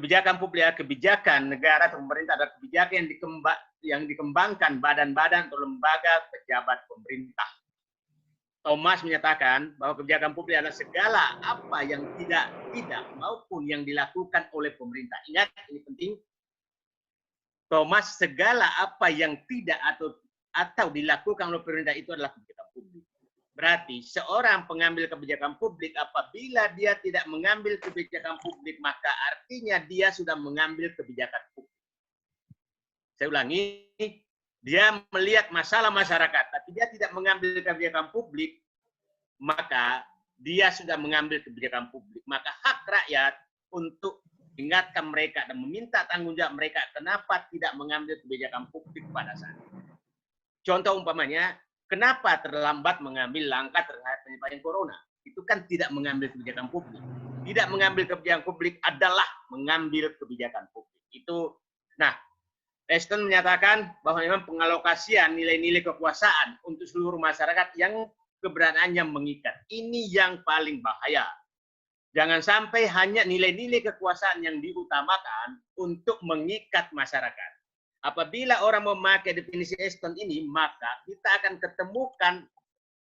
kebijakan publik adalah kebijakan negara atau pemerintah, adalah kebijakan yang dikembangkan badan-badan atau lembaga pejabat pemerintah. Thomas menyatakan bahwa kebijakan publik adalah segala apa yang tidak maupun yang dilakukan oleh pemerintah. Ingat, ini penting. Thomas, segala apa yang tidak atau dilakukan oleh pemerintah itu adalah kebijakan publik. Berarti seorang pengambil kebijakan publik, apabila dia tidak mengambil kebijakan publik, maka artinya dia sudah mengambil kebijakan publik. Saya ulangi, dia melihat masalah masyarakat, tapi dia tidak mengambil kebijakan publik, maka dia sudah mengambil kebijakan publik. Maka hak rakyat untuk ingatkan mereka dan meminta tanggung jawab mereka kenapa tidak mengambil kebijakan publik pada saat itu. Contoh umpamanya, kenapa terlambat mengambil langkah terhadap penyebaran corona? Itu kan tidak mengambil kebijakan publik. Tidak mengambil kebijakan publik adalah mengambil kebijakan publik. Itu, nah, Eston menyatakan bahwa memang pengalokasian nilai-nilai kekuasaan untuk seluruh masyarakat yang keberadaannya mengikat. Ini yang paling bahaya. Jangan sampai hanya nilai-nilai kekuasaan yang diutamakan untuk mengikat masyarakat. Apabila orang memakai definisi Eston ini, maka kita akan ketemukan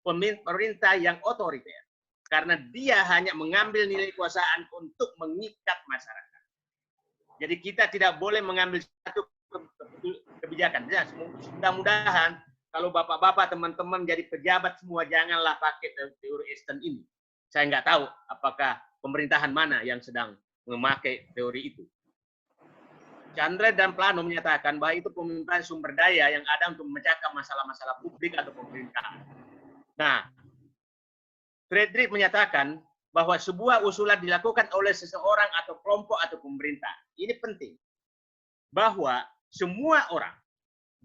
pemerintah yang otoriter. Karena dia hanya mengambil nilai kekuasaan untuk mengikat masyarakat. Jadi kita tidak boleh mengambil satu kebijakan. Ya, mudah-mudahan kalau bapak-bapak, teman-teman jadi pejabat semua, janganlah pakai teori Eston ini. Saya nggak tahu apakah pemerintahan mana yang sedang memakai teori itu. Chandra dan Plano menyatakan bahwa itu pemerintahan sumber daya yang ada untuk memecahkan masalah-masalah publik atau pemerintahan. Nah, Friedrich menyatakan bahwa sebuah usulan dilakukan oleh seseorang atau kelompok atau pemerintah. Ini penting. Bahwa semua orang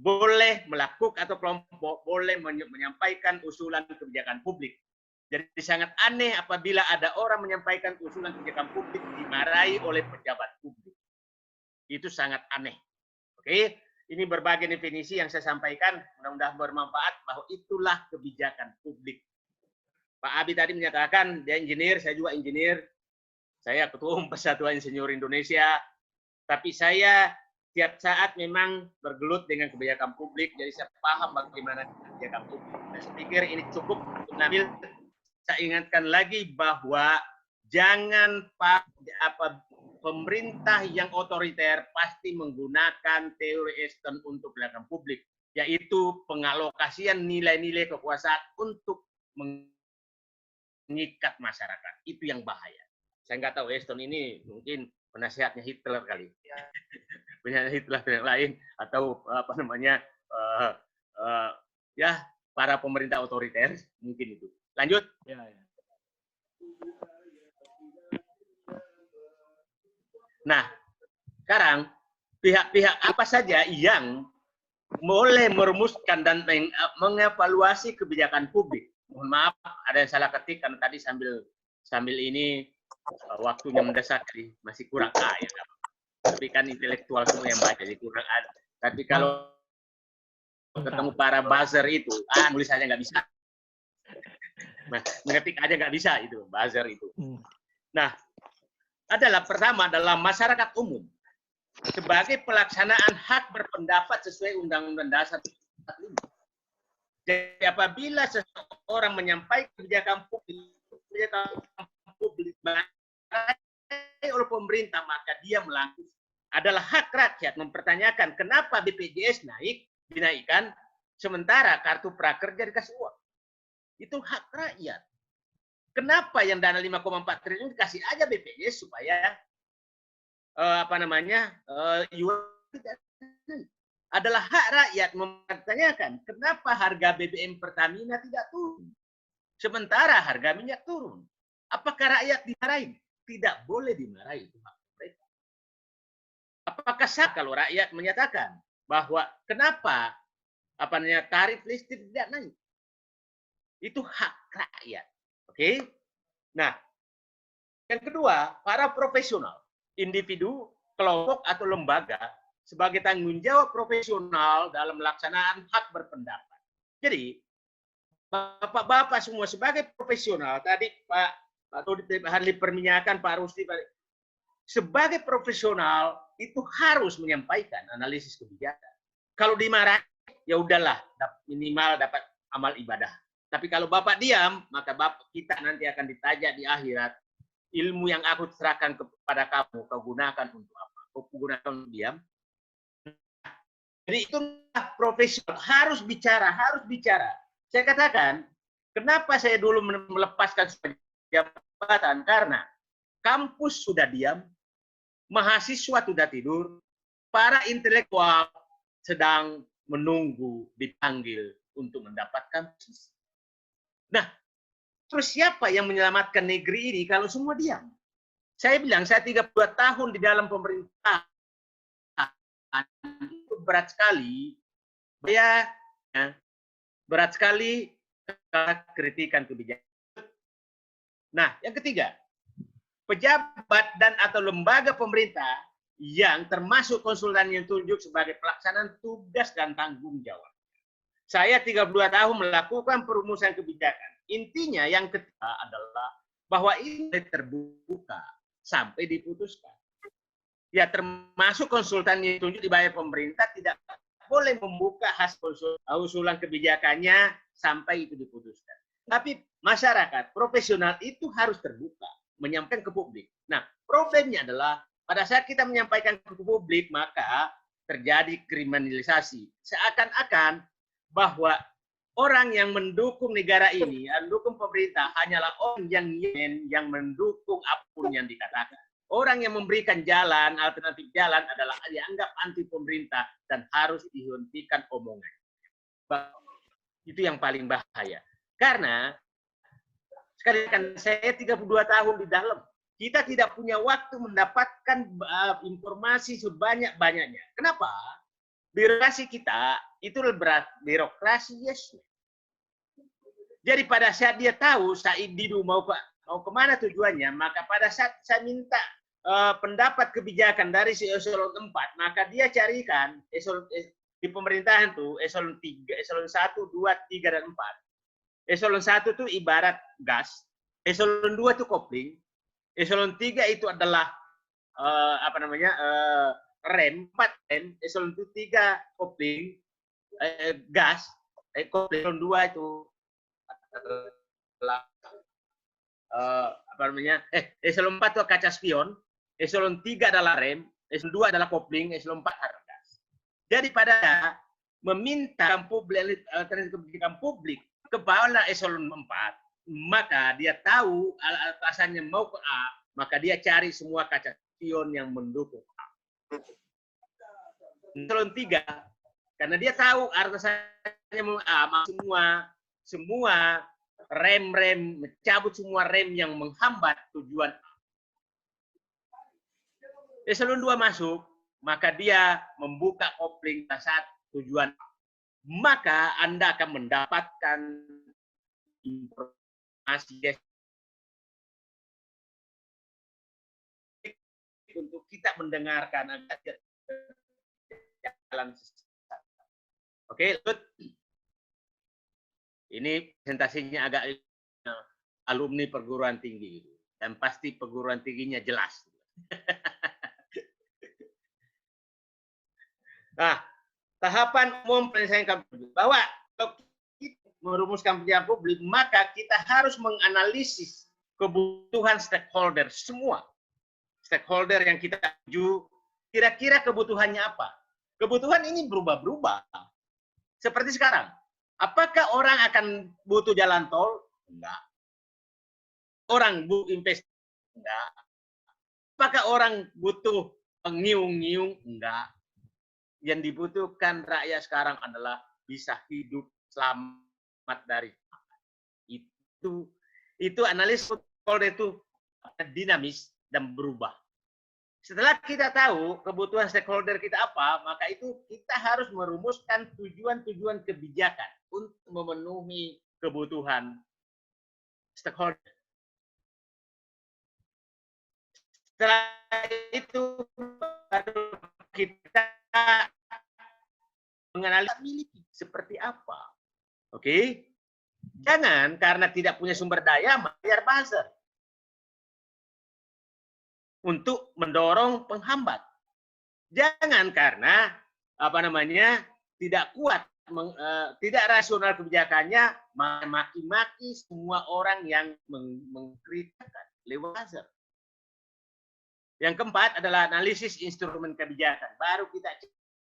boleh melakukan atau kelompok boleh menyampaikan usulan kebijakan publik. Jadi sangat aneh apabila ada orang menyampaikan usulan kebijakan publik dimarahi oleh pejabat publik. Itu sangat aneh. Oke, ini berbagai definisi yang saya sampaikan, mudah-mudahan bermanfaat bahwa itulah kebijakan publik. Pak Abi tadi menyatakan dia engineer, saya juga engineer. Saya ketua umum Persatuan Insinyur Indonesia, tapi saya tiap saat memang bergelut dengan kebijakan publik, jadi saya paham bagaimana kebijakan publik. Saya pikir ini cukup untuk mengambil. Saya ingatkan lagi bahwa jangan pemerintah yang otoriter pasti menggunakan teori Eston untuk kebijakan publik, yaitu pengalokasian nilai-nilai kekuasaan untuk mengikat masyarakat. Itu yang bahaya. Saya nggak tahu Eston ini mungkin penasihatnya Hitler kali. Punya Hitler yang lain atau apa namanya ya para pemerintah otoriter mungkin itu. Lanjut. Ya. Nah, sekarang pihak-pihak apa saja yang boleh merumuskan dan mengevaluasi kebijakan publik? Mohon maaf, ada yang salah ketik karena tadi sambil ini waktunya mendesak, jadi masih kurang ya. Tapi kan intelektual semua yang baca, jadi kurang ada. Tapi kalau ketemu para buzzer itu, nulis aja nggak bisa. Nah, mengetik aja nggak bisa itu, buzzer itu. Nah, pertama adalah masyarakat umum sebagai pelaksanaan hak berpendapat sesuai Undang-Undang Dasar 45. Jadi apabila seseorang menyampaikan kebijakan publik oleh pemerintah, maka dia melakukan adalah hak rakyat mempertanyakan kenapa BPJS dinaikkan sementara kartu prakerja dikasih uang. Itu hak rakyat. Kenapa yang dana 5,4 triliun dikasih aja BPJS supaya adalah hak rakyat mempertanyakan kenapa harga BBM Pertamina tidak turun sementara harga minyak turun. Apakah rakyat dimarahi? Tidak boleh dimarahi, itu hak mereka. Apakah sah kalau rakyat menyatakan bahwa kenapa tarif listrik tidak naik? Itu hak rakyat. Oke? Nah, yang kedua, para profesional, individu, kelompok atau lembaga sebagai tanggung jawab profesional dalam melaksanaan hak berpendapat. Jadi, bapak-bapak semua sebagai profesional, tadi Pak Todi Harli perminyakan, Pak Rusdi, sebagai profesional itu harus menyampaikan analisis kebijakan. Kalau dimarahi, ya udahlah, minimal dapat amal ibadah. Tapi kalau Bapak diam, maka kita nanti akan ditanya di akhirat, ilmu yang aku serahkan kepada kamu, kau gunakan untuk apa? Kau gunakan untuk diam? Jadi itu profesional, harus bicara, harus bicara. Saya katakan, kenapa saya dulu melepaskan jabatan? Karena kampus sudah diam, mahasiswa sudah tidur, para intelektual sedang menunggu dipanggil untuk mendapatkan posisi. Nah, terus siapa yang menyelamatkan negeri ini kalau semua diam? Saya bilang, saya 32 tahun di dalam pemerintahan, itu berat sekali. Ya, berat sekali kritikan kebijakan. Nah, yang ketiga, pejabat dan atau lembaga pemerintah yang termasuk konsultan yang tunjuk sebagai pelaksanaan tugas dan tanggung jawab. Saya 32 tahun melakukan perumusan kebijakan. Intinya yang ketiga adalah bahwa ini terbuka sampai diputuskan. Ya, termasuk konsultan yang tunjuk dibayar pemerintah tidak boleh membuka hasil usulan kebijakannya sampai itu diputuskan. Tapi masyarakat profesional itu harus terbuka, menyampaikan ke publik. Nah, problemnya adalah pada saat kita menyampaikan ke publik, maka terjadi kriminalisasi. Seakan-akan bahwa orang yang mendukung negara ini, yang mendukung pemerintah, hanyalah orang yang mendukung apapun yang dikatakan. Orang yang memberikan jalan, alternatif jalan adalah dianggap anti pemerintah dan harus dihentikan omongan. Itu yang paling bahaya. Karena, sekali lagi, saya 32 tahun di dalam. Kita tidak punya waktu mendapatkan informasi sebanyak-banyaknya. Kenapa? Birokrasi kita itu berat, birokrasi Yesus. Jadi pada saat dia tahu Said Didu mau kemana tujuannya, maka pada saat saya minta pendapat kebijakan dari si eselon 4, maka dia carikan eselon di pemerintahan tuh eselon 3, eselon 1, 2, 3 dan 4. Eselon 1 itu ibarat gas, eselon 2 itu kopling, eselon 3 itu adalah rem, 4 rem, eselon 3 kopling, gas, eselon 2 itu eselon 4 itu kaca spion, eselon 3 adalah rem, eselon 2 adalah kopling, eselon 4 adalah gas. Jadi pada meminta alternatif kebijakan publik kepala eselon 4, maka dia tahu alasannya mau ke A, maka dia cari semua kaca spion yang mendukung A. Eselon 3, karena dia tahu alasannya mau A, semua rem-rem, mencabut semua rem yang menghambat tujuan. Eselon 2 masuk, maka dia membuka kopling saat tujuan. Maka Anda akan mendapatkan informasi untuk kita mendengarkan jalan. Oke, ini presentasinya agak alumni perguruan tinggi dan pasti perguruan tingginya jelas. Nah, tahapan umum penyelesaian publik bahwa kalau kita merumuskan kebijakan publik, maka kita harus menganalisis kebutuhan stakeholder semua. Stakeholder yang kita tuju, kira-kira kebutuhannya apa? Kebutuhan ini berubah-berubah. Seperti sekarang, apakah orang akan butuh jalan tol? Enggak. Orang butuh investasi? Enggak. Apakah orang butuh ngiung-ngiung? Enggak. Yang dibutuhkan rakyat sekarang adalah bisa hidup selamat dari itu analis stakeholder itu dinamis dan berubah. Setelah kita tahu kebutuhan stakeholder kita apa, maka itu kita harus merumuskan tujuan-tujuan kebijakan untuk memenuhi kebutuhan stakeholder. Setelah itu baru kita menganalisis miliki seperti apa. Oke? Jangan karena tidak punya sumber daya bayar buzzer. untuk mendorong penghambat. Jangan karena tidak kuat, tidak rasional kebijakannya, maki-maki semua orang yang mengkritikkan lewat buzzer. Yang keempat adalah analisis instrumen kebijakan. Baru kita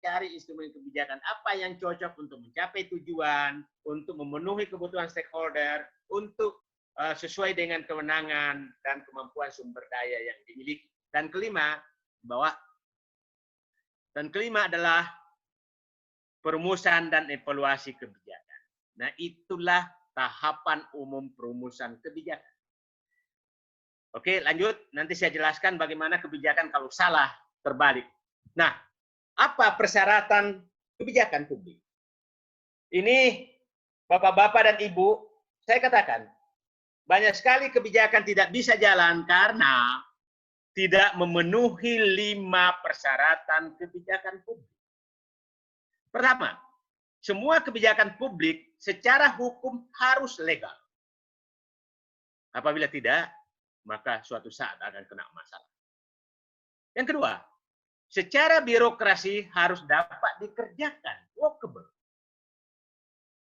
cari instrumen kebijakan apa yang cocok untuk mencapai tujuan, untuk memenuhi kebutuhan stakeholder, untuk sesuai dengan kewenangan dan kemampuan sumber daya yang dimiliki. Dan kelima adalah perumusan dan evaluasi kebijakan. Nah, itulah tahapan umum perumusan kebijakan. Oke, lanjut. Nanti saya jelaskan bagaimana kebijakan kalau salah terbalik. Nah, apa persyaratan kebijakan publik? Ini Bapak-bapak dan Ibu, saya katakan, banyak sekali kebijakan tidak bisa jalan karena tidak memenuhi 5 persyaratan kebijakan publik. Pertama, semua kebijakan publik secara hukum harus legal. Apabila tidak, maka suatu saat akan kena masalah. Yang kedua, secara birokrasi harus dapat dikerjakan, workable.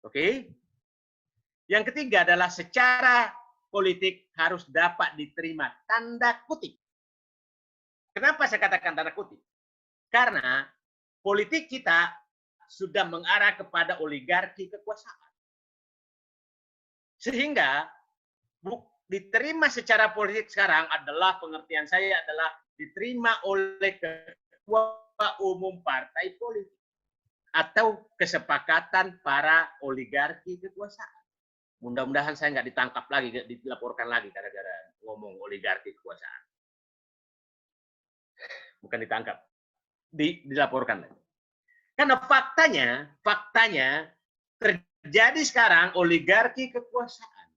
Oke? Yang ketiga adalah secara politik harus dapat diterima, tanda kutip. Kenapa saya katakan tanda kutip? Karena politik kita sudah mengarah kepada oligarki kekuasaan. Sehingga diterima secara politik sekarang adalah, pengertian saya adalah diterima oleh ketua umum partai politik atau kesepakatan para oligarki kekuasaan. Mudah-mudahan saya nggak ditangkap lagi, dilaporkan lagi gara-gara ngomong oligarki kekuasaan. Bukan ditangkap, dilaporkan lagi. Karena faktanya terjadi sekarang oligarki kekuasaan.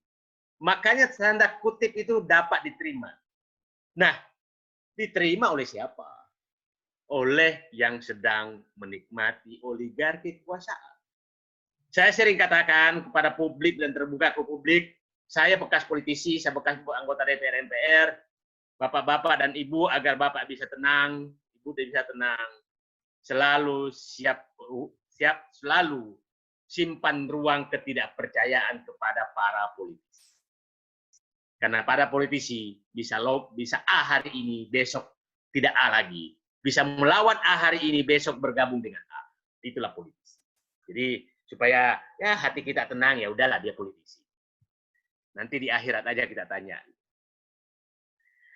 Makanya tanda kutip itu dapat diterima. Nah, diterima oleh siapa? Oleh yang sedang menikmati oligarki kekuasaan. Saya sering katakan kepada publik dan terbuka ke publik, saya bekas politisi, saya bekas anggota DPR MPR, Bapak-bapak dan Ibu, agar Bapak bisa tenang, Ibu bisa tenang, selalu selalu simpan ruang ketidakpercayaan kepada para politisi. Karena para politisi bisa A hari ini, besok tidak A lagi. Bisa melawan A hari ini, besok bergabung dengan A. Itulah politisi. Jadi supaya ya hati kita tenang, ya udahlah dia politisi. Nanti di akhirat aja kita tanya.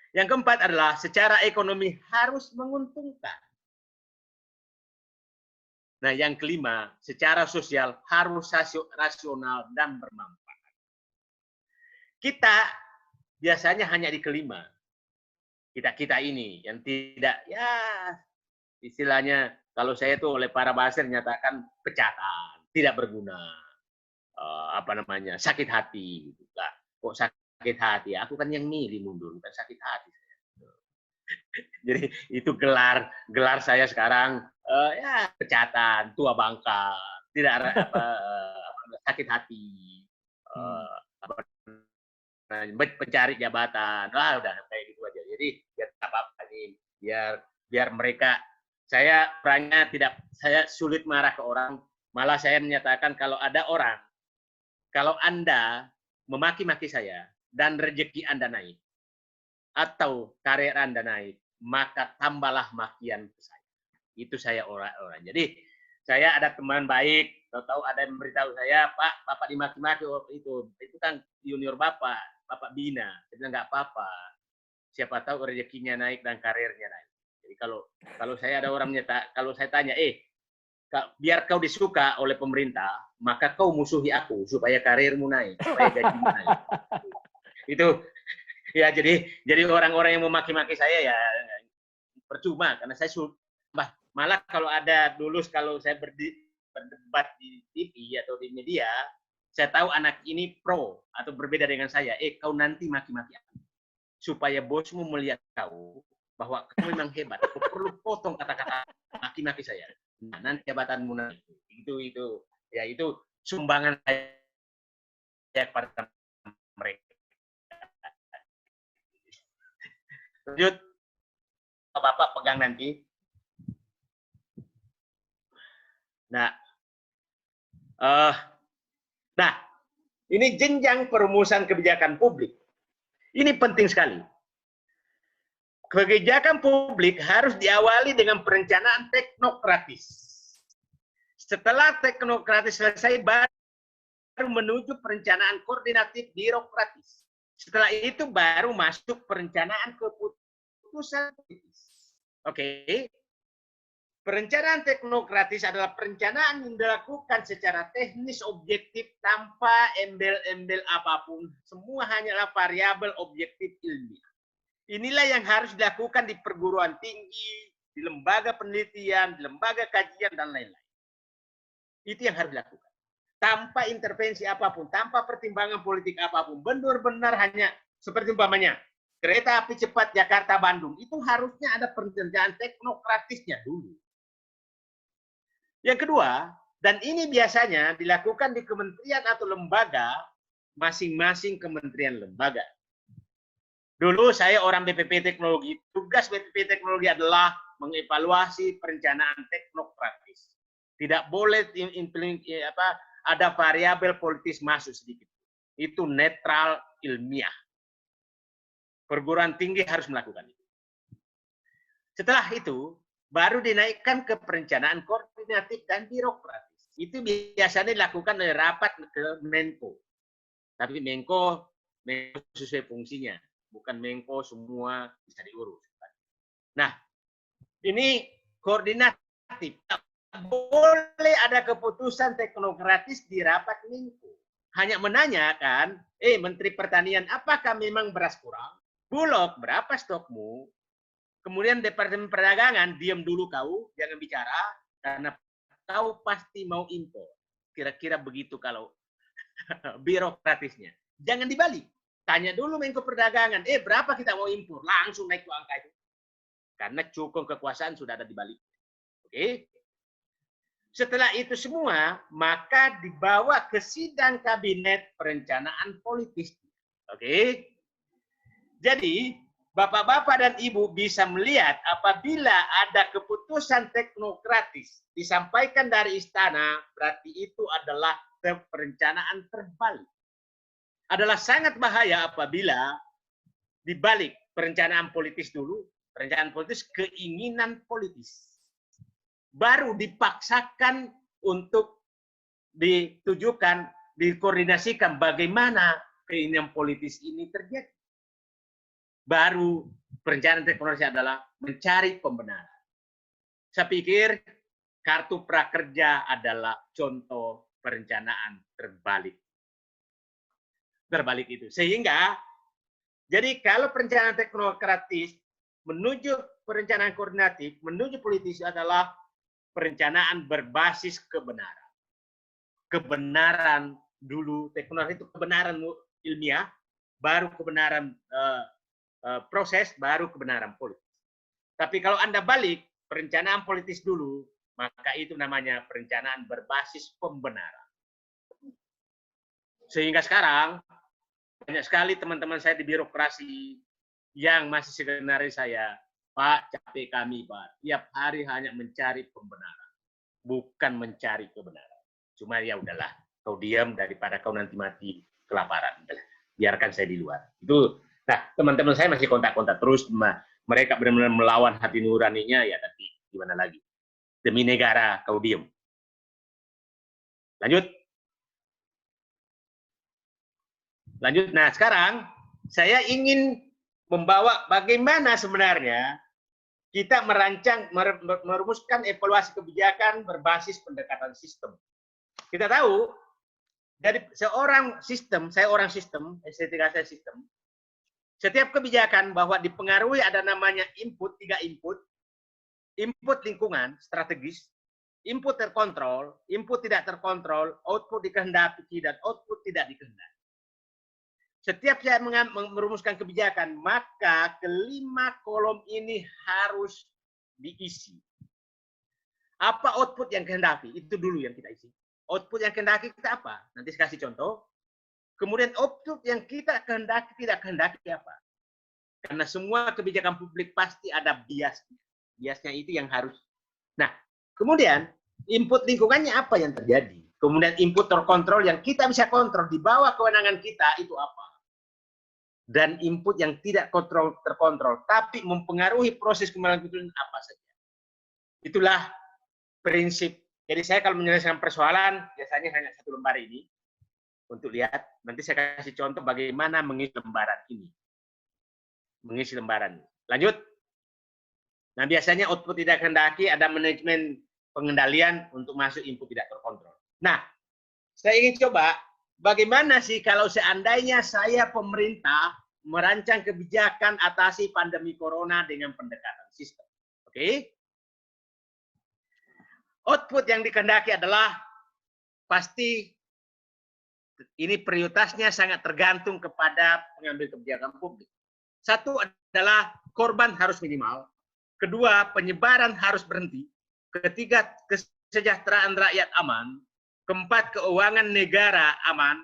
Yang keempat adalah secara ekonomi harus menguntungkan. Nah, yang kelima, secara sosial harus rasional dan bermanfaat. Kita biasanya hanya di kelima. Kita ini yang tidak, ya istilahnya kalau saya itu oleh para buzzer nyatakan pecatan, tidak berguna, sakit hati. Gitu. Nah, kok sakit hati? Aku kan yang milih mundur, bukan sakit hati. Jadi itu gelar saya sekarang, ya pecatan, tua bangka, tidak sakit hati, pencari jabatan, udah kayak gitu aja. Jadi biar apa nih, biar mereka, saya perannya tidak, saya sulit marah ke orang, malah saya menyatakan kalau ada orang, kalau Anda memaki-maki saya dan rezeki Anda naik atau karir Anda naik, maka tambahlah makian ke saya. Itu saya orang-orang. Jadi saya ada teman baik, tahu ada yang memberitahu saya, Pak, Bapak dimaki-maki itu kan junior Bapak bina. Saya bilang nggak apa-apa. Siapa tahu rezekinya naik dan karirnya naik. Jadi kalau saya ada orang kalau saya tanya, biar kau disuka oleh pemerintah, maka kau musuhi aku supaya karirmu naik, supaya gajimu naik. Itu ya, jadi orang-orang yang memaki-maki saya ya percuma, karena saya malah kalau ada dulu, kalau saya berdebat di TV atau di media, saya tahu anak ini pro atau berbeda dengan saya, kau nanti maki-maki aku supaya bosmu melihat kau bahwa kau memang hebat, kau perlu potong kata-kata maki-maki saya. Nah, nanti jabatanmu naik. Itu sumbangan saya kepada mereka. Lanjut. Bapak pegang nanti. Nah, nah, ini jenjang perumusan kebijakan publik. Ini penting sekali. Kebijakan publik harus diawali dengan perencanaan teknokratis. Setelah teknokratis selesai, baru menuju perencanaan koordinatif birokratis. Setelah itu baru masuk perencanaan keputusan politis. Oke. Perencanaan teknokratis adalah perencanaan yang dilakukan secara teknis objektif tanpa embel-embel apapun. Semua hanyalah variabel objektif ilmiah. Inilah yang harus dilakukan di perguruan tinggi, di lembaga penelitian, di lembaga kajian, dan lain-lain. Itu yang harus dilakukan. Tanpa intervensi apapun, tanpa pertimbangan politik apapun. Benar-benar hanya seperti umpamanya, kereta api cepat Jakarta-Bandung. Itu harusnya ada perencanaan teknokratisnya dulu. Yang kedua, dan ini biasanya dilakukan di kementerian atau lembaga, masing-masing kementerian lembaga. Dulu saya orang BPP Teknologi, tugas BPP Teknologi adalah mengevaluasi perencanaan teknokratis. Tidak boleh ada variabel politis masuk sedikit. Itu netral ilmiah. Perguruan tinggi harus melakukan itu. Setelah itu, baru dinaikkan ke perencanaan koordinatif dan birokratis. Itu biasanya dilakukan oleh rapat ke Menko. Tapi Menko sesuai fungsinya. Bukan Menko semua bisa diurus. Nah, ini koordinatif. Boleh ada keputusan teknokratis di rapat Menko. Hanya menanyakan, Menteri Pertanian, apakah memang beras kurang? Bulog, berapa stokmu? Kemudian Departemen Perdagangan, diam dulu kau, jangan bicara, karena kau pasti mau impor. Kira-kira begitu kalau birokratisnya. Jangan dibalik. Tanya dulu Menko Perdagangan, berapa kita mau impor? Langsung naik ke angka itu. Karena cukong kekuasaan sudah ada di balik. Oke? Setelah itu semua, maka dibawa ke sidang kabinet perencanaan politis. Oke? Jadi, Bapak-bapak dan Ibu bisa melihat apabila ada keputusan teknokratis disampaikan dari istana, berarti itu adalah perencanaan terbalik. Adalah sangat bahaya apabila dibalik perencanaan politis dulu, perencanaan politis keinginan politis. Baru dipaksakan untuk ditujukan, dikoordinasikan bagaimana keinginan politis ini terjadi. Baru perencanaan teknologi adalah mencari pembenaran. Saya pikir kartu prakerja adalah contoh perencanaan terbalik. Terbalik itu. Sehingga, jadi kalau perencanaan teknokratis menuju perencanaan koordinatif, menuju politis adalah perencanaan berbasis kebenaran. Kebenaran dulu, teknologi itu kebenaran ilmiah, baru kebenaran proses, baru kebenaran politis. Tapi kalau Anda balik, perencanaan politis dulu, maka itu namanya perencanaan berbasis pembenaran. Sehingga sekarang, banyak sekali teman-teman saya di birokrasi yang masih sekretaris saya, Pak, capek kami, Pak. Tiap hari hanya mencari pembenaran, bukan mencari kebenaran. Cuma ya udahlah, kau diam daripada kau nanti mati kelaparan. Biarkan saya di luar. Itu. Nah, teman-teman saya masih kontak-kontak terus, mereka benar-benar melawan hati nuraninya, ya tapi gimana lagi. Demi negara, kau diem. Lanjut. Lanjut. Nah, sekarang saya ingin membawa bagaimana sebenarnya kita merancang, merumuskan evaluasi kebijakan berbasis pendekatan sistem. Kita tahu, dari seorang sistem, saya orang sistem, estetika saya sistem, setiap kebijakan bahwa dipengaruhi ada namanya input, 3 input. Input lingkungan, strategis. Input terkontrol, input tidak terkontrol, output dikehendaki dan output tidak dikehendaki. Setiap saya merumuskan kebijakan, maka kelima kolom ini harus diisi. Apa output yang kehendaki? Itu dulu yang kita isi. Output yang kehendaki kita apa? Nanti saya kasih contoh. Kemudian output yang kita kehendaki, tidak kehendaki apa? Karena semua kebijakan publik pasti ada biasnya. Biasnya itu yang harus. Nah, kemudian input lingkungannya apa yang terjadi? Kemudian input terkontrol yang kita bisa kontrol di bawah kewenangan kita itu apa? Dan input yang tidak terkontrol, tapi mempengaruhi proses kembang keputusan apa saja. Itulah prinsip. Jadi saya kalau menyelesaikan persoalan, biasanya hanya satu lembar ini. Untuk lihat, nanti saya kasih contoh bagaimana mengisi lembaran ini. Mengisi lembaran. Lanjut. Nah, biasanya output tidak kehendaki, ada manajemen pengendalian untuk masuk input tidak terkontrol. Nah, saya ingin coba, bagaimana sih kalau seandainya saya pemerintah merancang kebijakan atasi pandemi corona dengan pendekatan sistem. Oke? Output yang dikehendaki adalah pasti ini prioritasnya sangat tergantung kepada pengambil kebijakan publik. Satu adalah korban harus minimal. Kedua, penyebaran harus berhenti. Ketiga, kesejahteraan rakyat aman. Keempat, keuangan negara aman.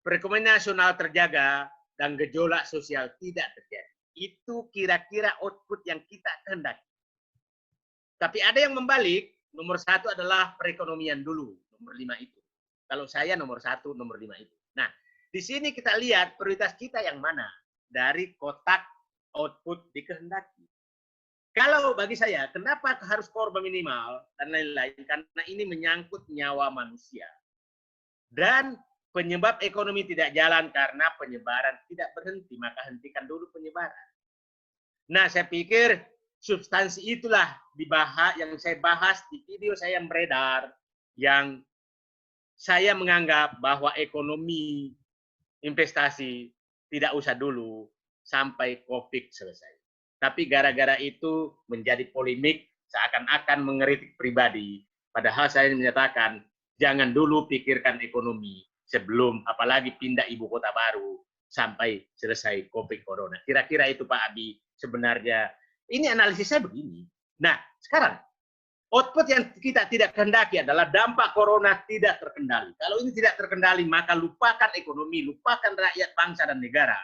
Perekonomian nasional terjaga. Dan gejolak sosial tidak terjadi. Itu kira-kira output yang kita kehendaki. Tapi ada yang membalik. Nomor satu adalah perekonomian dulu. Nomor 5 itu. Kalau saya nomor 1, nomor 5 itu. Nah, di sini kita lihat prioritas kita yang mana. Dari kotak output dikehendaki. Kalau bagi saya, kenapa harus korban minimal dan lain-lain? Karena ini menyangkut nyawa manusia. Dan penyebab ekonomi tidak jalan karena penyebaran tidak berhenti. Maka hentikan dulu penyebaran. Nah, saya pikir substansi itulah yang saya bahas di video saya yang beredar. Yang saya menganggap bahwa ekonomi investasi tidak usah dulu sampai COVID selesai. Tapi gara-gara itu menjadi polemik, seakan-akan mengkritik pribadi. Padahal saya menyatakan, jangan dulu pikirkan ekonomi sebelum apalagi pindah ibu kota baru sampai selesai COVID Corona. Kira-kira itu Pak Abi sebenarnya. Ini analisis saya begini. Nah, sekarang output yang kita tidak kehendaki adalah dampak Corona tidak terkendali. Kalau ini tidak terkendali, maka lupakan ekonomi, lupakan rakyat, bangsa, dan negara.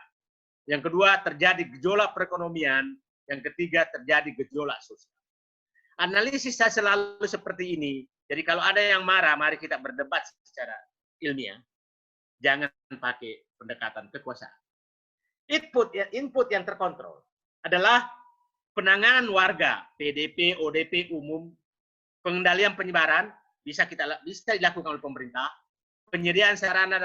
Yang kedua, terjadi gejolak perekonomian. Yang ketiga, terjadi gejolak sosial. Analisis saya selalu seperti ini. Jadi kalau ada yang marah, mari kita berdebat secara ilmiah. Jangan pakai pendekatan kekuasaan. Input yang terkontrol adalah penanganan warga, PDP, ODP umum, pengendalian penyebaran bisa dilakukan oleh pemerintah, penyediaan sarana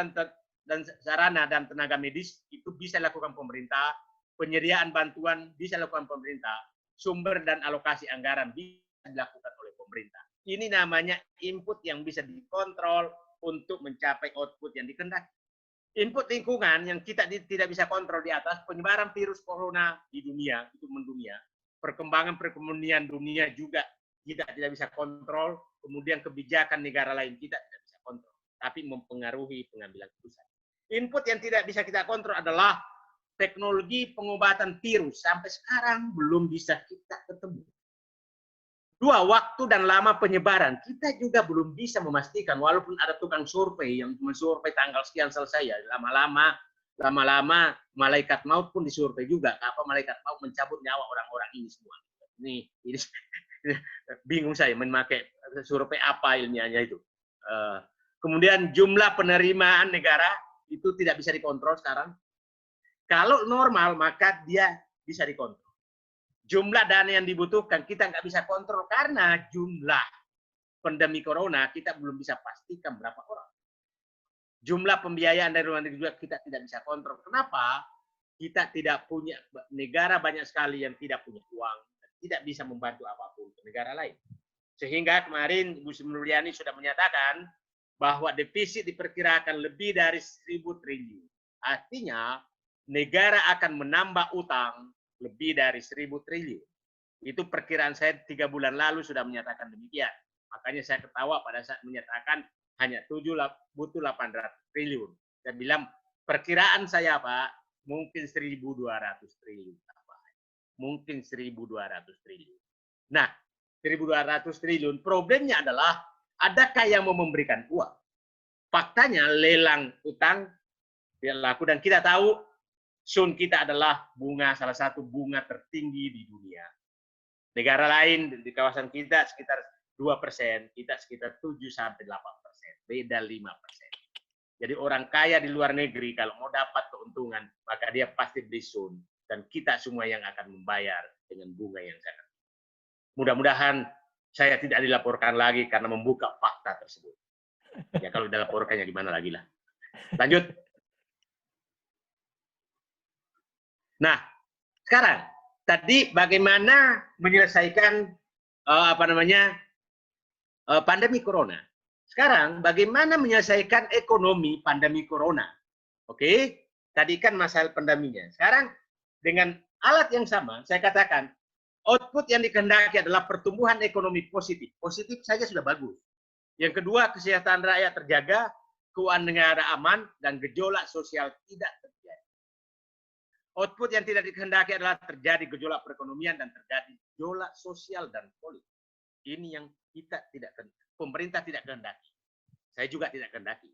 dan tenaga medis itu bisa dilakukan pemerintah, penyediaan bantuan bisa dilakukan pemerintah, sumber dan alokasi anggaran bisa dilakukan oleh pemerintah. Ini namanya input yang bisa dikontrol untuk mencapai output yang dikehendaki. Input lingkungan yang kita tidak bisa kontrol di atas, penyebaran virus corona di dunia, itu mendunia, perkembangan perekonomian dunia juga kita tidak bisa kontrol, kemudian kebijakan negara lain kita tidak bisa kontrol, tapi mempengaruhi pengambilan keputusan. Input yang tidak bisa kita kontrol adalah teknologi pengobatan virus. Sampai sekarang belum bisa kita ketemu. Dua, waktu dan lama penyebaran. Kita juga belum bisa memastikan, walaupun ada tukang survei yang mensurvei tanggal sekian selesai ya. Lama-lama malaikat maut pun disurvei juga. Apa malaikat maut mencabut nyawa orang-orang ini semua. Ini bingung saya memakai survei apa ilmiahnya itu. Kemudian jumlah penerimaan negara itu tidak bisa dikontrol sekarang. Kalau normal maka dia bisa dikontrol. Jumlah dana yang dibutuhkan kita nggak bisa kontrol karena jumlah pandemi corona kita belum bisa pastikan berapa orang. Jumlah pembiayaan dari luar negeri juga kita tidak bisa kontrol. Kenapa? Kita tidak punya, negara banyak sekali yang tidak punya uang, tidak bisa membantu apapun ke negara lain. Sehingga kemarin Ibu Sri Mulyani sudah menyatakan bahwa defisit diperkirakan lebih dari 1.000 triliun. Artinya negara akan menambah utang lebih dari 1.000 triliun. Itu perkiraan saya 3 bulan lalu sudah menyatakan demikian. Makanya saya ketawa pada saat menyatakan hanya butuh 800 triliun. Saya bilang perkiraan saya Pak, mungkin 1.200 triliun. Mungkin 1.200 triliun. Nah, 1.200 triliun, problemnya adalah adakah yang mau memberikan uang? Faktanya lelang utang tidak laku dan kita tahu Sun kita adalah bunga, salah satu bunga tertinggi di dunia. Negara lain di kawasan kita sekitar 2%, kita sekitar 7-8%, beda 5%. Jadi orang kaya di luar negeri kalau mau dapat keuntungan, maka dia pasti beli Sun. Dan kita semua yang akan membayar dengan bunga yang sangat. Mudah-mudahan saya tidak dilaporkan lagi karena membuka fakta tersebut. Ya kalau dilaporkannya gimana lagi lah. Lanjut. Nah, sekarang tadi bagaimana menyelesaikan pandemi corona. Sekarang bagaimana menyelesaikan ekonomi pandemi corona. Oke, tadi kan masalah pandeminya. Sekarang dengan alat yang sama, saya katakan output yang dikehendaki adalah pertumbuhan ekonomi positif. Positif saja sudah bagus. Yang kedua, kesehatan rakyat terjaga, keuangan negara aman, dan gejolak sosial tidak terjadi. Output yang tidak dikehendaki adalah terjadi gejolak perekonomian dan terjadi gejolak sosial dan politik. Ini yang kita tidak kehendaki. Pemerintah tidak kehendaki. Saya juga tidak kehendaki.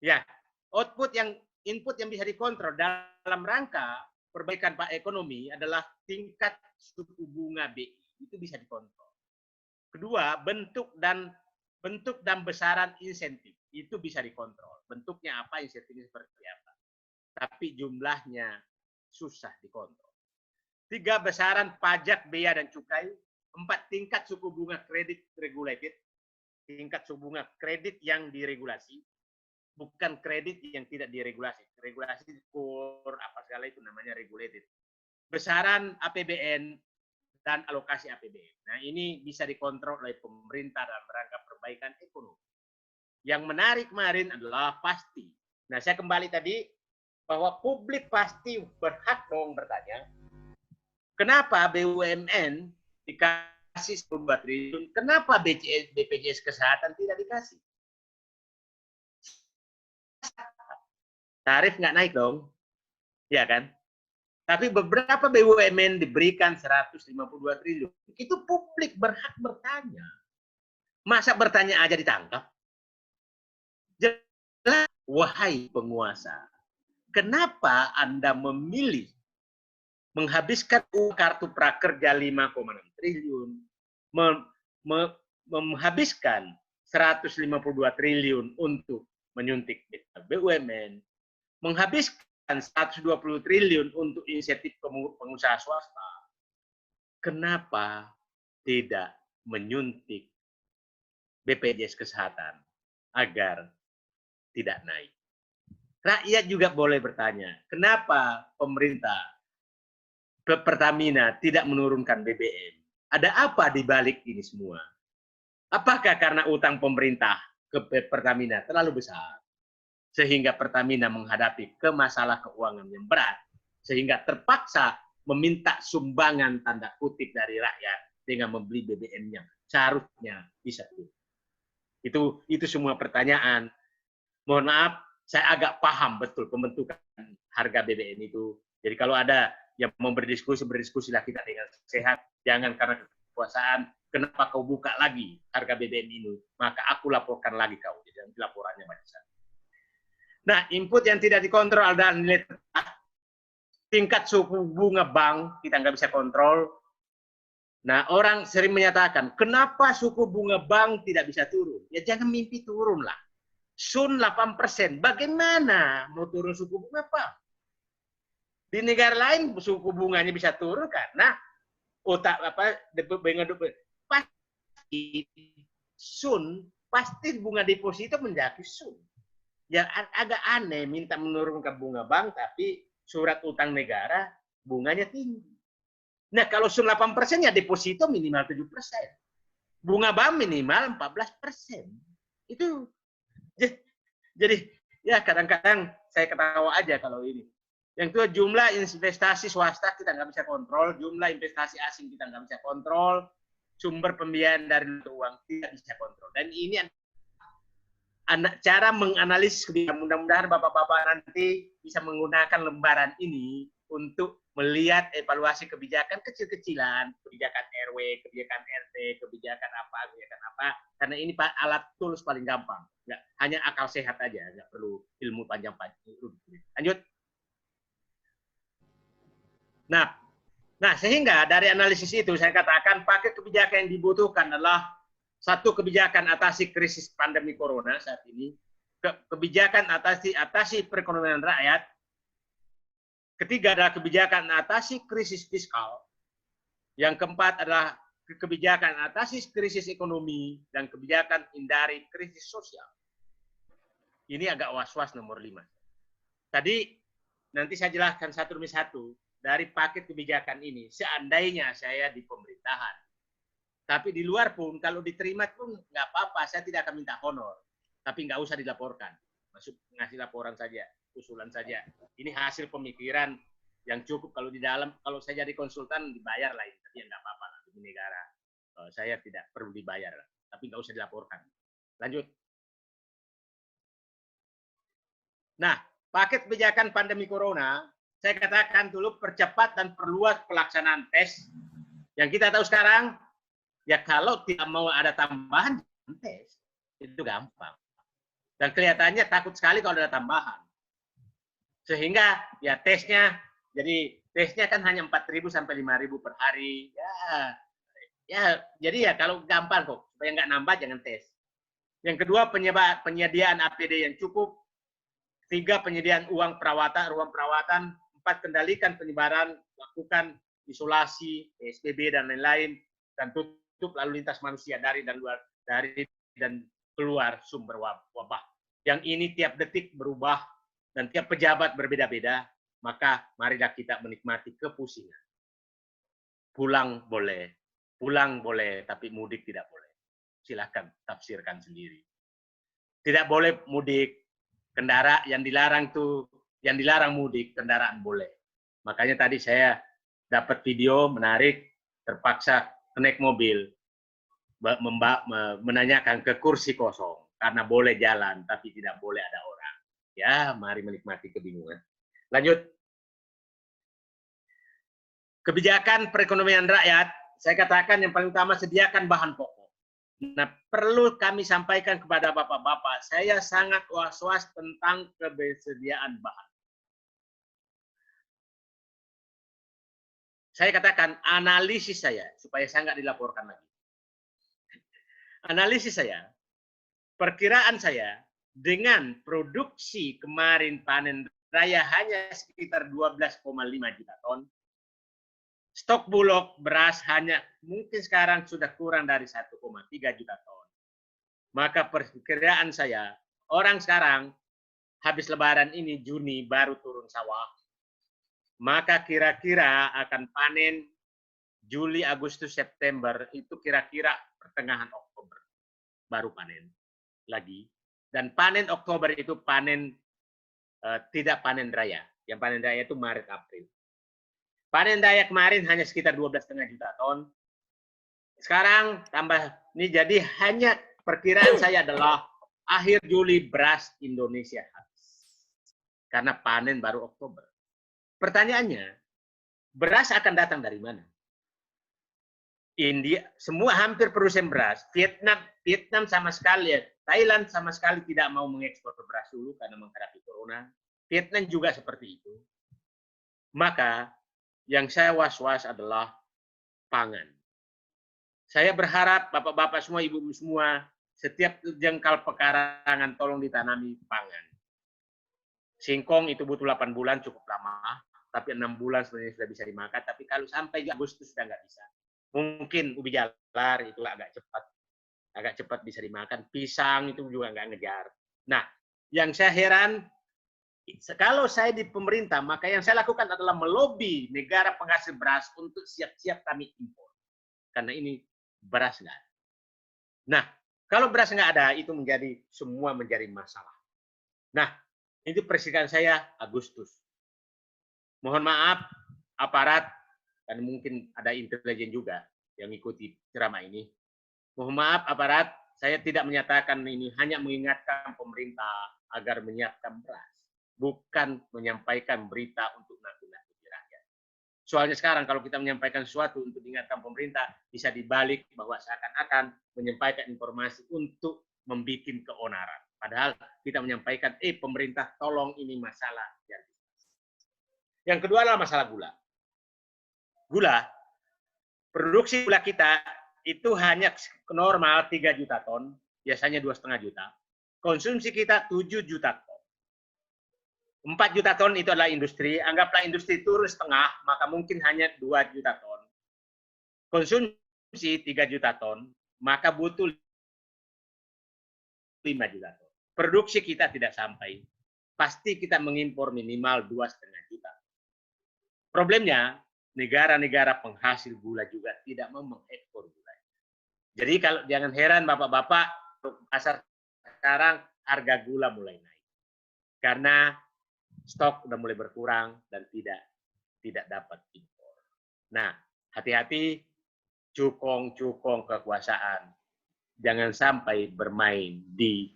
Ya, input yang bisa dikontrol dalam rangka perbaikan ekonomi adalah tingkat suku bunga BI. Itu bisa dikontrol. Kedua, bentuk dan besaran insentif. Itu bisa dikontrol. Bentuknya apa, insentifnya seperti apa. Tapi jumlahnya susah dikontrol. 3, besaran pajak, bea, dan cukai. 4, tingkat suku bunga kredit regulated. Tingkat suku bunga kredit yang diregulasi. Bukan kredit yang tidak diregulasi. Regulasi core, apa segala itu namanya regulated. Besaran APBN dan alokasi APBN. Nah, ini bisa dikontrol oleh pemerintah dalam rangka perbaikan ekonomi. Yang menarik kemarin adalah pasti. Nah, saya kembali tadi bahwa publik pasti berhak dong bertanya, kenapa BUMN dikasih 10 triliun, kenapa BPJS Kesehatan tidak dikasih? Tarif nggak naik dong, ya kan? Tapi beberapa BUMN diberikan 152 triliun. Itu publik berhak bertanya. Masa bertanya aja ditangkap? Jelas, wahai penguasa, kenapa Anda memilih menghabiskan uang kartu prakerja 5,6 triliun, menghabiskan 152 triliun untuk menyuntik BUMN, menghabiskan 120 triliun untuk insentif pengusaha swasta. Kenapa tidak menyuntik BPJS Kesehatan agar tidak naik? Rakyat juga boleh bertanya, kenapa pemerintah Pertamina tidak menurunkan BBM? Ada apa di balik ini semua? Apakah karena utang pemerintah ke Pertamina terlalu besar? Sehingga Pertamina menghadapi masalah keuangan yang berat. Sehingga terpaksa meminta sumbangan tanda kutip dari rakyat dengan membeli BBM-nya. Seharusnya bisa. Itu semua pertanyaan. Mohon maaf, saya agak paham betul pembentukan harga BBM itu. Jadi kalau ada yang mau berdiskusilah kita dengan sehat. Jangan karena kekuasaan, kenapa kau buka lagi harga BBM ini? Maka aku laporkan lagi kau. Jadi laporannya banyak. Nah, input yang tidak dikontrol adalah nilai tingkat suku bunga bank, kita nggak bisa kontrol. Nah, orang sering menyatakan, kenapa suku bunga bank tidak bisa turun? Ya jangan mimpi turun lah. Sun 8%, bagaimana mau turun suku bunga bank? Di negara lain suku bunganya bisa turun karena pasti Sun, pasti bunga deposito mendaki Sun. Ya agak aneh minta menurunkan bunga bank tapi surat utang negara bunganya tinggi. Nah kalau Sun 8% ya deposito minimal 7%. Bunga bank minimal 14%. Itu jadi ya kadang-kadang saya ketawa aja kalau ini. Yang kedua jumlah investasi swasta kita nggak bisa kontrol, jumlah investasi asing kita nggak bisa kontrol, sumber pembiayaan dari uang tidak bisa kontrol. Dan ini cara menganalisis kebijakan. Mudah-mudahan bapak-bapak nanti bisa menggunakan lembaran ini untuk melihat evaluasi kebijakan kecil-kecilan, kebijakan RW, kebijakan RT, kebijakan apa, karena ini alat tools paling gampang. Nggak, hanya akal sehat aja, nggak perlu ilmu panjang-panjang. Lanjut. Nah, sehingga dari analisis itu saya katakan paket kebijakan yang dibutuhkan adalah satu, kebijakan atasi krisis pandemi corona saat ini, kebijakan atasi perekonomian rakyat, ketiga adalah kebijakan atasi krisis fiskal, yang keempat adalah kebijakan atasi krisis ekonomi, dan kebijakan hindari krisis sosial. Ini agak was-was nomor 5. Tadi nanti saya jelaskan satu demi satu dari paket kebijakan ini, seandainya saya di pemerintahan. Tapi di luar pun, kalau diterima pun nggak apa-apa, saya tidak akan minta honor. Tapi nggak usah dilaporkan. Masuk ngasih laporan saja, usulan saja. Ini hasil pemikiran yang cukup. Kalau di dalam, kalau saya jadi konsultan dibayar lah, tapi ya nggak apa-apa lah di negara. Saya tidak perlu dibayar, tapi nggak usah dilaporkan. Lanjut. Nah, paket kebijakan pandemi corona, saya katakan dulu percepat dan perluas pelaksanaan tes. Yang kita tahu sekarang, ya kalau tidak mau ada tambahan tes, itu gampang. Dan kelihatannya takut sekali kalau ada tambahan. Sehingga ya tesnya, jadi tesnya kan hanya 4.000 sampai 5.000 per hari. Ya, jadi ya kalau gampang kok, supaya nggak nambah jangan tes. Yang kedua, penyediaan APD yang cukup. 3, penyediaan ruang perawatan. 4, kendalikan penyebaran, lakukan isolasi, PSBB dan lain-lain, dan tutup lalu lintas manusia dari dan keluar sumber wabah. Yang ini tiap detik berubah dan tiap pejabat berbeda-beda, maka marilah kita menikmati kepusingan. Pulang boleh, tapi mudik tidak boleh. Silakan tafsirkan sendiri. Tidak boleh mudik, kendaraan yang dilarang mudik, kendaraan boleh. Makanya tadi saya dapat video menarik, terpaksa naik mobil, menanyakan ke kursi kosong, karena boleh jalan, tapi tidak boleh ada orang. Ya, mari menikmati kebingungan. Lanjut. Kebijakan perekonomian rakyat, saya katakan yang paling utama, sediakan bahan pokok. Nah, perlu kami sampaikan kepada bapak-bapak, saya sangat was-was tentang ketersediaan bahan. Saya katakan analisis saya, supaya saya nggak dilaporkan lagi. Analisis saya, perkiraan saya, dengan produksi kemarin panen raya hanya sekitar 12,5 juta ton, stok bulog beras hanya mungkin sekarang sudah kurang dari 1,3 juta ton. Maka perkiraan saya, orang sekarang habis lebaran ini Juni baru turun sawah, maka kira-kira akan panen Juli, Agustus, September, itu kira-kira pertengahan Oktober baru panen lagi. Dan panen Oktober itu panen tidak panen raya. Yang panen raya itu Maret, April. Panen raya kemarin hanya sekitar 12,5 juta ton. Sekarang tambah ini, jadi hanya perkiraan saya adalah akhir Juli beras Indonesia habis. Karena panen baru Oktober. Pertanyaannya, beras akan datang dari mana? India, semua hampir produsen beras. Vietnam sama sekali, Thailand sama sekali tidak mau mengekspor beras dulu karena menghadapi corona. Vietnam juga seperti itu. Maka yang saya was-was adalah pangan. Saya berharap bapak-bapak semua, ibu-ibu semua, setiap jengkal pekarangan tolong ditanami pangan. Singkong itu butuh 8 bulan, cukup lama. Tapi 6 bulan sebenarnya sudah bisa dimakan. Tapi kalau sampai Agustus sudah nggak bisa. Mungkin ubi jalar itu agak cepat bisa dimakan. Pisang itu juga nggak ngejar. Nah, yang saya heran, kalau saya di pemerintah, maka yang saya lakukan adalah melobi negara penghasil beras untuk siap-siap kami impor. Karena ini beras nggak ada. Nah, kalau beras nggak ada, itu semua menjadi masalah. Nah, itu presiden saya Agustus. Mohon maaf, aparat, dan mungkin ada intelijen juga yang mengikuti ceramah ini. Mohon maaf aparat, saya tidak menyatakan ini, hanya mengingatkan pemerintah agar menyiapkan beras. Bukan menyampaikan berita untuk nakut-nakuti rakyat. Soalnya sekarang kalau kita menyampaikan sesuatu untuk diingatkan pemerintah, bisa dibalik bahwa seakan-akan menyampaikan informasi untuk membuat keonaran. Padahal kita menyampaikan, pemerintah tolong ini masalah. Yang kedua adalah masalah gula. gula, produksi gula kita itu hanya normal 3 juta ton, biasanya 2,5 juta. Konsumsi kita 7 juta ton. 4 juta ton itu adalah industri, anggaplah industri turun setengah, maka mungkin hanya 2 juta ton. Konsumsi 3 juta ton, maka butuh 5 juta ton. Produksi kita tidak sampai. Pasti kita mengimpor minimal 2,5 juta. Problemnya, negara-negara penghasil gula juga tidak mau mengekspor gula. Jadi kalau jangan heran Bapak-bapak, pasar sekarang harga gula mulai naik. Karena stok udah mulai berkurang dan tidak dapat impor. Nah, hati-hati cukong-cukong kekuasaan. Jangan sampai bermain di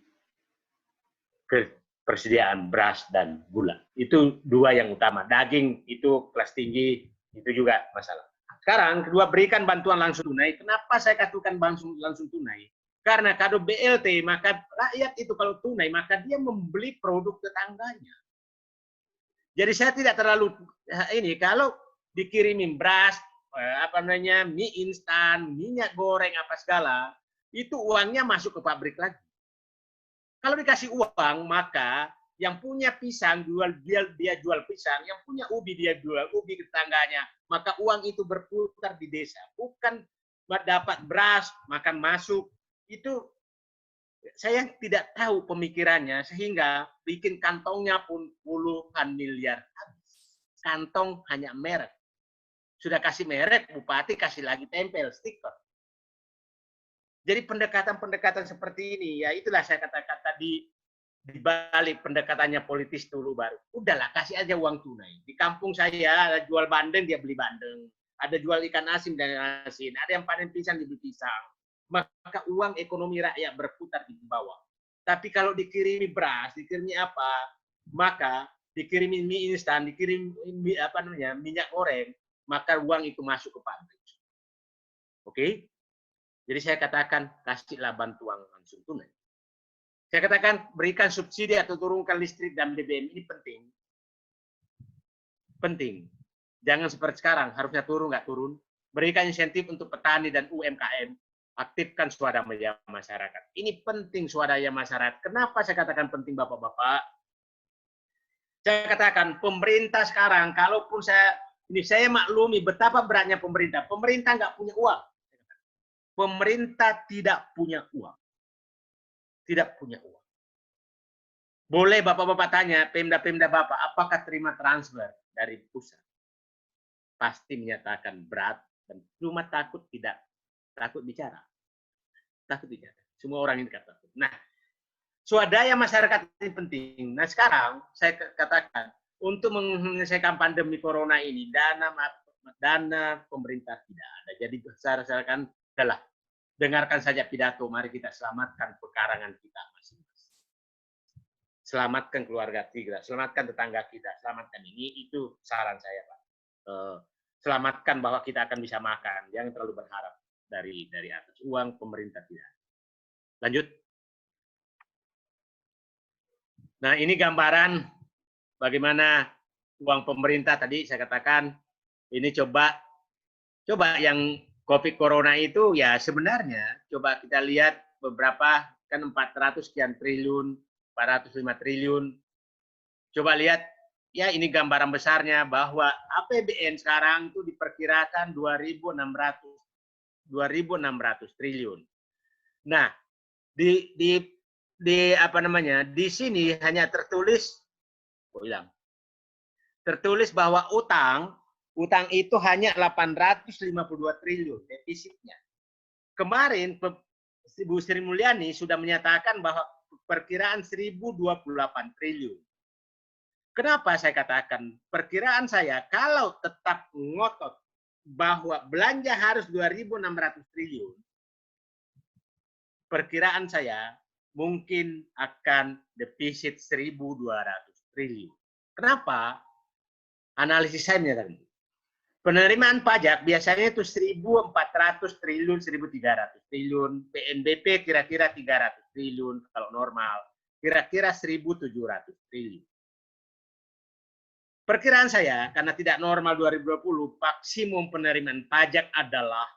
persediaan beras dan gula. Itu dua yang utama. Daging itu kelas tinggi, itu juga masalah. Sekarang, kedua, berikan bantuan langsung tunai. Kenapa saya katakan langsung tunai? Karena kalau BLT, maka rakyat itu kalau tunai, maka dia membeli produk tetangganya. Jadi saya tidak terlalu ini, kalau dikirimin beras, mie instan, minyak goreng, apa segala, itu uangnya masuk ke pabrik lagi. Kalau dikasih uang, maka yang punya pisang dia jual pisang, yang punya ubi dia jual ubi ke tetangganya, maka uang itu berputar di desa. Bukan dapat beras, makan masuk. Itu saya tidak tahu pemikirannya, sehingga bikin kantongnya pun puluhan miliar habis. Kantong hanya merek. Sudah kasih merek, bupati kasih lagi tempel, stiker. Jadi pendekatan-pendekatan seperti ini, ya itulah saya katakan tadi, di balik pendekatannya politis dulu baru. Udahlah, kasih aja uang tunai. Di kampung saya ada jual bandeng, dia beli bandeng. Ada jual ikan asin dan asin. Ada yang panen pisang, dia beli pisang. Maka uang ekonomi rakyat berputar di bawah. Tapi kalau dikirimi beras, dikirimi apa, maka dikirimi mie instan, dikirim minyak goreng, maka uang itu masuk ke pabrik. Oke? Jadi saya katakan, kasihlah bantuan langsung tunai. Saya katakan, berikan subsidi atau turunkan listrik dan BBM, ini penting. Penting. Jangan seperti sekarang, harusnya turun, nggak turun. Berikan insentif untuk petani dan UMKM. Aktifkan swadaya masyarakat. Ini penting swadaya masyarakat. Kenapa saya katakan penting, Bapak-bapak? Saya katakan, pemerintah sekarang, kalaupun saya maklumi betapa beratnya pemerintah. Pemerintah nggak punya uang. Pemerintah tidak punya uang. Tidak punya uang. Boleh Bapak-bapak tanya, Pemda-Pemda Bapak, apakah terima transfer dari pusat? Pasti menyatakan berat dan cuma takut bicara. Takut bicara. Semua orang ini kata. Nah, swadaya masyarakat ini penting. Nah, sekarang saya katakan, untuk menyelesaikan pandemi corona ini, dana pemerintah tidak ada. Jadi saya rasakan, adalah dengarkan saja pidato, mari kita selamatkan pekarangan kita masing-masing. Selamatkan keluarga kita, selamatkan tetangga kita, selamatkan ini, itu saran saya, Pak. Selamatkan bahwa kita akan bisa makan, jangan terlalu berharap dari atas. Uang pemerintah tidak. Lanjut. Nah, ini gambaran bagaimana uang pemerintah tadi saya katakan, ini coba yang COVID Corona itu ya sebenarnya coba kita lihat beberapa kan 400 sekian triliun, 405 triliun. Coba lihat ya ini gambaran besarnya bahwa APBN sekarang itu diperkirakan 2.600 triliun. Nah, di sini hanya tertulis bahwa utang itu hanya 852 triliun defisitnya. Kemarin Bu Sri Mulyani sudah menyatakan bahwa perkiraan 1.028 triliun. Kenapa saya katakan? Perkiraan saya kalau tetap ngotot bahwa belanja harus 2.600 triliun, perkiraan saya mungkin akan defisit 1.200 triliun. Kenapa? Analisis saya menyatakan penerimaan pajak biasanya itu 1.400 triliun, 1.300 triliun. PNBP kira-kira 300 triliun kalau normal. Kira-kira 1.700 triliun. Perkiraan saya, karena tidak normal 2020, maksimum penerimaan pajak adalah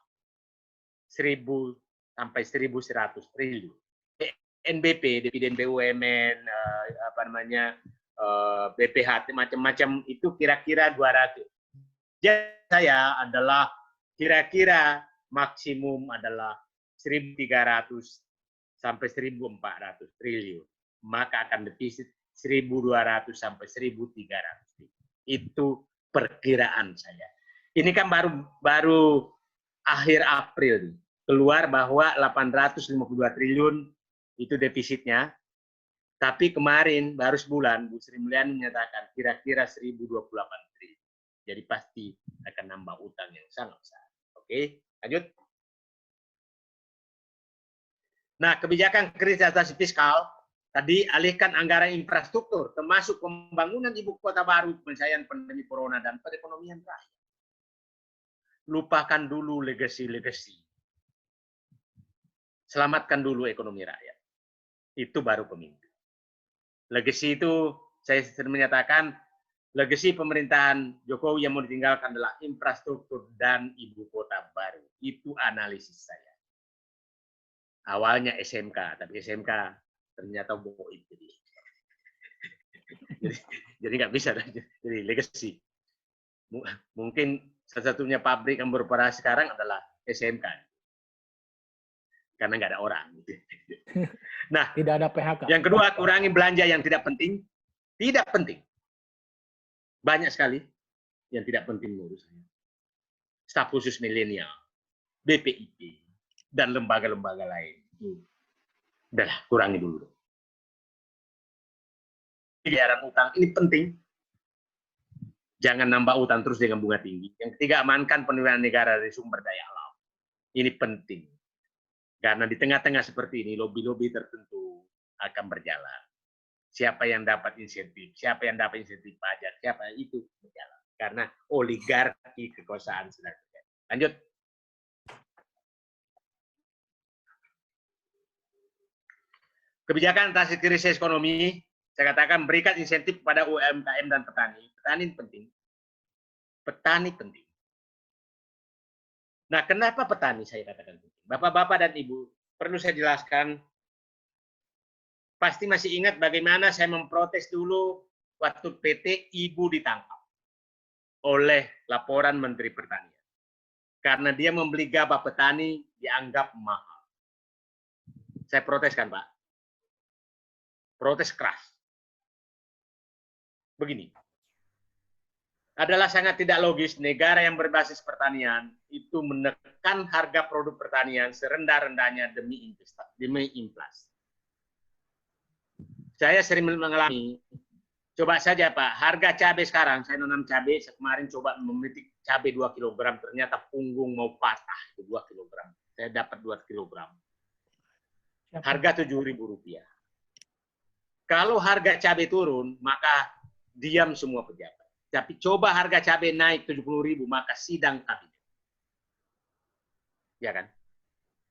1.000 sampai 1.100 triliun. NBP, dividen BUMN, BPH, macam-macam itu kira-kira 200. Jadi saya adalah kira-kira maksimum adalah 1.300 sampai 1.400 triliun. Maka akan defisit 1.200 sampai 1.300. Itu perkiraan saya. Ini kan baru akhir April keluar bahwa 852 triliun itu defisitnya. Tapi kemarin baru sebulan Bu Sri Mulyani menyatakan kira-kira 1.028 triliun. Jadi pasti akan nambah utang yang sangat besar. Oke, lanjut. Nah, kebijakan kredit atasi fiskal tadi alihkan anggaran infrastruktur termasuk pembangunan ibu kota baru, penyelesaian pandemi corona dan perekonomian rakyat. Lupakan dulu legasi-legasi. Selamatkan dulu ekonomi rakyat. Itu baru pemimpin. Legasi itu saya sering menyatakan legasi pemerintahan Jokowi yang mau ditinggalkan adalah infrastruktur dan ibu kota baru. Itu analisis saya. Awalnya SMK, tapi SMK ternyata bohong. Jadi nggak bisa. Jadi legacy. Mungkin satu-satunya pabrik yang beroperasi sekarang adalah SMK. Karena nggak ada orang. Nah, tidak ada PHK. Yang kedua, kurangi belanja yang tidak penting. Tidak penting. Banyak sekali yang tidak penting menurut saya. Staf khusus milenial, BPIP, dan lembaga-lembaga lain. Udahlah, kurangi dulu. Bayaran utang ini penting. Jangan nambah utang terus dengan bunga tinggi. Yang ketiga, amankan penerimaan negara dari sumber daya alam. Ini penting. Karena di tengah-tengah seperti ini, lobi-lobi tertentu akan berjalan. Siapa yang dapat insentif, siapa yang dapat insentif pajak, siapa itu berjalan. Karena oligarki kekuasaan sedang terjadi. Lanjut. Kebijakan atasi krisis ekonomi, saya katakan berikan insentif kepada UMKM dan petani. Petani penting. Petani penting. Nah, kenapa petani saya katakan penting? Bapak-bapak dan Ibu, perlu saya jelaskan. Pasti masih ingat bagaimana saya memprotes dulu waktu PT Ibu ditangkap oleh laporan Menteri Pertanian. Karena dia membeli gabah petani dianggap mahal. Saya proteskan, Pak. Protes keras. Begini. Adalah sangat tidak logis negara yang berbasis pertanian itu menekan harga produk pertanian serendah-rendahnya demi inflasi. Saya sering mengalami, coba saja Pak, harga cabai sekarang, saya nanam cabai, kemarin coba memetik cabai 2 kg, ternyata punggung mau patah, 2 kg. Saya dapat 2 kg. Harga Rp7.000. Kalau harga cabai turun, maka diam semua pejabat. Tapi coba harga cabai naik 70.000, maka sidang kabinet. Ya kan?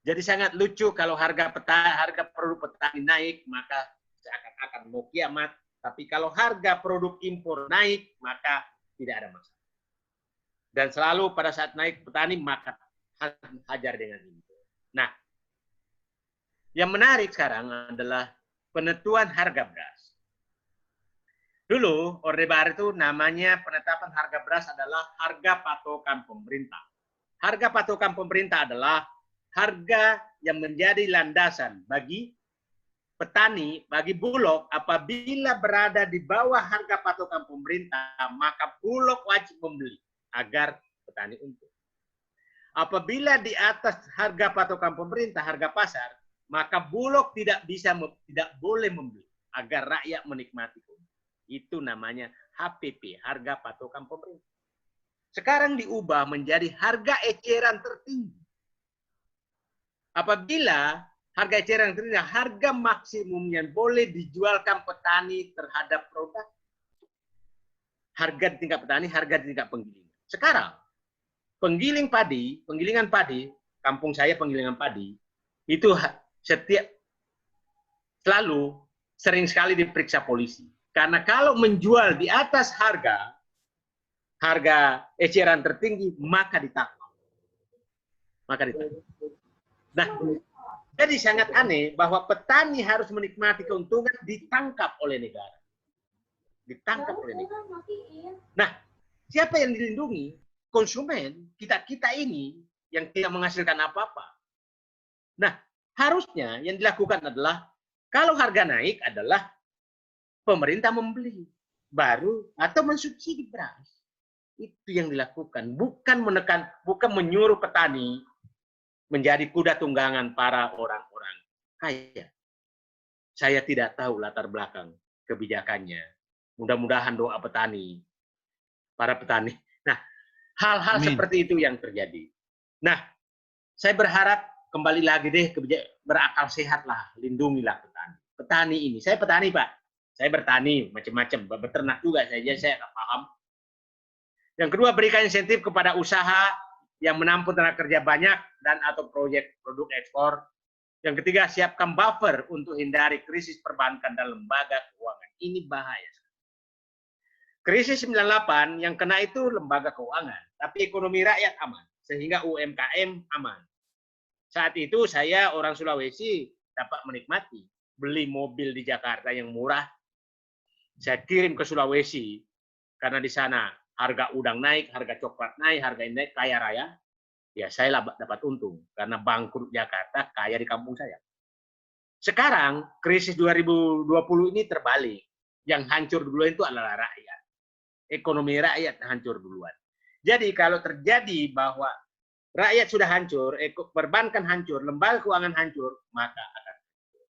Jadi sangat lucu kalau harga produk petani naik, maka seakan-akan mau kiamat. Tapi kalau harga produk impor naik, maka tidak ada masalah. Dan selalu pada saat naik petani, maka hajar dengan impor. Nah, yang menarik sekarang adalah penentuan harga beras. Dulu, Orde Baru itu namanya penetapan harga beras adalah harga patokan pemerintah. Harga patokan pemerintah adalah harga yang menjadi landasan bagi petani, bagi Bulog, apabila berada di bawah harga patokan pemerintah, maka Bulog wajib membeli agar petani untung. Apabila di atas harga patokan pemerintah, harga pasar, maka Bulog tidak boleh membeli agar rakyat menikmati. Itu namanya HPP, harga patokan pemerintah. Sekarang diubah menjadi harga eceran tertinggi. Apabila harga eceran tertinggi, harga maksimum yang boleh dijualkan petani terhadap produk. Harga di tingkat petani, harga di tingkat penggilingan. Sekarang, penggilingan padi, kampung saya penggilingan padi, itu selalu sering sekali diperiksa polisi. Karena kalau menjual di atas harga harga eceran tertinggi, maka ditangkap. Nah, jadi sangat aneh bahwa petani harus menikmati keuntungan ditangkap oleh negara. Nah, siapa yang dilindungi? Konsumen, kita ini yang tidak menghasilkan apa-apa. Nah, harusnya yang dilakukan adalah kalau harga naik adalah pemerintah membeli baru atau mensubsidi beras. Itu yang dilakukan, bukan menekan, bukan menyuruh petani menjadi kuda tunggangan para orang-orang kaya. Saya tidak tahu latar belakang kebijakannya. Mudah-mudahan doa petani, para petani. Nah, hal-hal seperti itu yang terjadi. Nah, saya berharap kembali lagi deh berakal sehat lah, lindungilah petani. Petani ini, saya petani Pak, saya bertani macam-macam, beternak juga saya nggak paham. Yang kedua, berikan insentif kepada usaha yang menampung tenaga kerja banyak dan atau proyek produk ekspor. Yang ketiga, siapkan buffer untuk hindari krisis perbankan dan lembaga keuangan. Ini bahaya. Krisis 98 yang kena itu lembaga keuangan, tapi ekonomi rakyat aman, sehingga UMKM aman. Saat itu saya orang Sulawesi dapat menikmati beli mobil di Jakarta yang murah, saya kirim ke Sulawesi karena di sana harga udang naik, harga coklat naik, harga ini naik, kaya raya. Ya saya dapat untung karena bangkrut Jakarta, kaya di kampung saya. Sekarang krisis 2020 ini terbalik. Yang hancur duluan itu adalah rakyat. Ekonomi rakyat hancur duluan. Jadi kalau terjadi bahwa rakyat sudah hancur, perbankan hancur, lembaga keuangan hancur, maka akan hancur.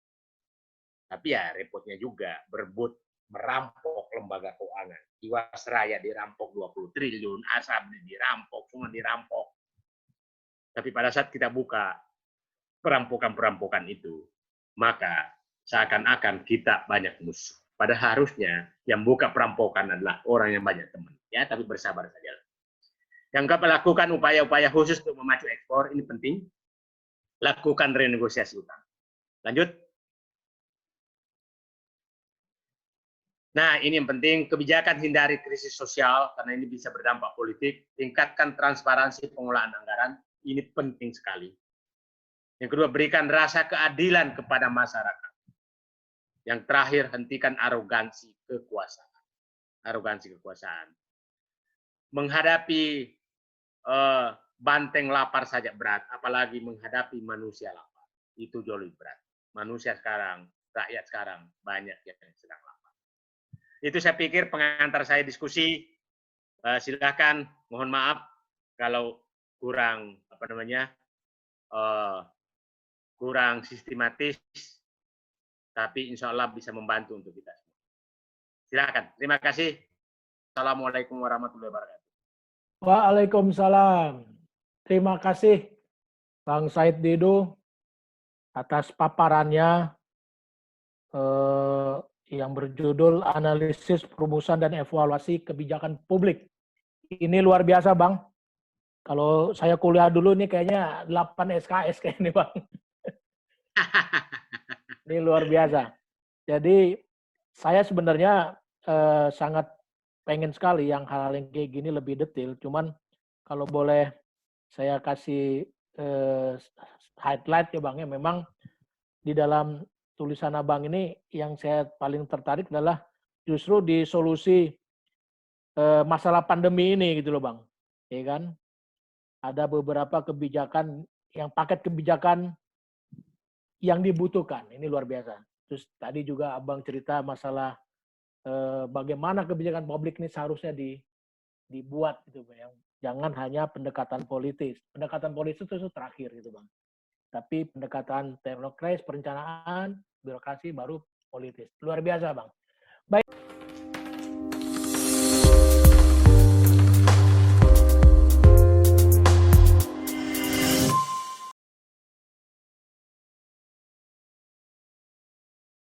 Tapi ya repotnya juga berebut merampok lembaga keuangan. Jiwasraya dirampok 20 triliun, Asabri dirampok, semua dirampok. Tapi pada saat kita buka perampokan-perampokan itu, maka seakan-akan kita banyak musuh. Padahal harusnya yang buka perampokan adalah orang yang banyak teman. Ya, tapi bersabar saja. Yang keempat, lakukan upaya-upaya khusus untuk memacu ekspor, ini penting. Lakukan renegosiasi utang. Lanjut. Nah, ini yang penting, kebijakan hindari krisis sosial, karena ini bisa berdampak politik. Tingkatkan transparansi pengelolaan anggaran, ini penting sekali. Yang kedua, berikan rasa keadilan kepada masyarakat. Yang terakhir, hentikan arogansi kekuasaan. Arogansi kekuasaan. Menghadapi banteng lapar saja berat, apalagi menghadapi manusia lapar. Itu jauh lebih berat. Manusia sekarang, rakyat sekarang, banyak yang sedang lapar. Itu saya pikir pengantar saya diskusi. Silakan, mohon maaf kalau kurang kurang sistematis, tapi insya Allah bisa membantu untuk kita semua. Silakan. Terima kasih. Assalamualaikum warahmatullahi wabarakatuh. Waalaikumsalam. Terima kasih Bang Said Didu atas paparannya yang berjudul Analisis Perumusan dan Evaluasi Kebijakan Publik. Ini luar biasa, Bang. Kalau saya kuliah dulu nih kayaknya 8 SKS kayaknya, Bang. Ini luar biasa. Jadi saya sebenarnya sangat pengen sekali yang hal-hal yang kayak gini lebih detail. Cuman kalau boleh saya kasih highlight ya Bang, ya memang di dalam tulisan Abang ini yang saya paling tertarik adalah justru di solusi masalah pandemi ini gitu loh Bang. Ya kan? Ada beberapa kebijakan yang paket kebijakan yang dibutuhkan. Ini luar biasa. Terus tadi juga Abang cerita masalah bagaimana kebijakan publik ini seharusnya dibuat gitu Bang. Jangan hanya pendekatan politis. Pendekatan politis itu terakhir gitu Bang. Tapi pendekatan teknokratis, perencanaan, birokrasi baru politis. Luar biasa Bang. Baik.